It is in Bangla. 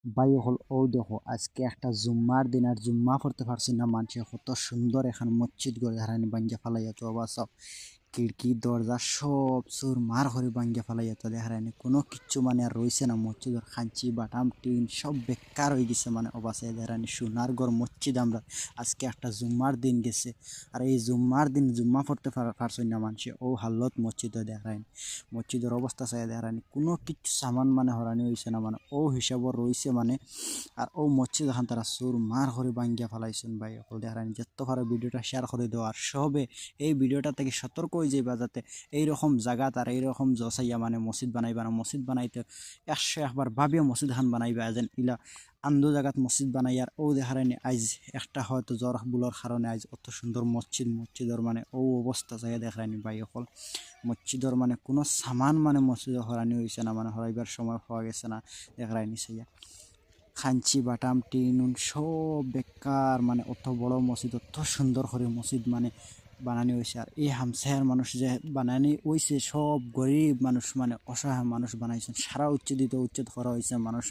ভাই হল ও দেখো আজকে একটা জুম্মার দিন আর জুম্মা পড়তে পারছি না মানুষে কত সুন্দর এখন মসজিদ গড়ে হারানি ভাঙ্গা ফালাইয়া তো আবার সব খিড়কি দরজা সব সুর মার হরে ভাঙ্গা ফালাইয়া তো হারানি কোনো কিচ্ছু মানে আর রইছে না মসজিদের খাঞ্চি বাটাম টিন সব বেকার হয়ে গেছে মানে অবাসে হারানি সোনার ঘর মসজিদ আমরা আজকে একটা জুম্মার দিন গেছে আর এই জুম্মার দিন জুম্মা পড়তে পারছি না মানুষে ও হাল্লত মসজিদে দেখায়নি মসজিদের অবস্থা চাই দেখায়নি কোনো কিছু সামান মানে হরানি হয়েছে না মানে ও হিসাবও রইছে মানে আর ও মসজিদ এখন তারা সুর মার করে ভাঙ্গিয়া ফেলাইছেন ভাই অকল দেখানি যত পারে ভিডিওটা শেয়ার করে দেওয়া আর সবে এই ভিডিওটা থেকে সতর্ক হয়ে যাইবা যাতে এইরকম জায়গা তার এইরকম জসাইয়া মানে মসজিদ বানাইবা না মসজিদ বানাইতে 101বার ভাবিয়া মসজিদ খান বানাইবা যেন ইলা আন্দো জায়গাত মসজিদ বানাই আর ও দেখারানি আইজ একটা হয়তো জ্বর বুলোর কারণে আইজ অত সুন্দর মসজিদর মানে ও অবস্থা চাই দেখারানি ভাই অকল মসজিদর মানে কোনো সামান মানে মসজিদ হরানি হয়েছে না মানে হরাইবার সময় হওয়া গেছে না দেখারানি সাইয়া খাঞ্চি বাটাম টিন সব বেকার মানে অত বড় মসজিদ অত সুন্দর করে মসজিদ মানে বানানি হয়েছে আর এই হামসায়ার মানুষ যে বানানি হয়েছে সব গরিব মানুষ মানে অসহায় মানুষ বানাইছেন সারা উচ্ছেদিত উচ্ছেদ করা হয়েছে মানুষ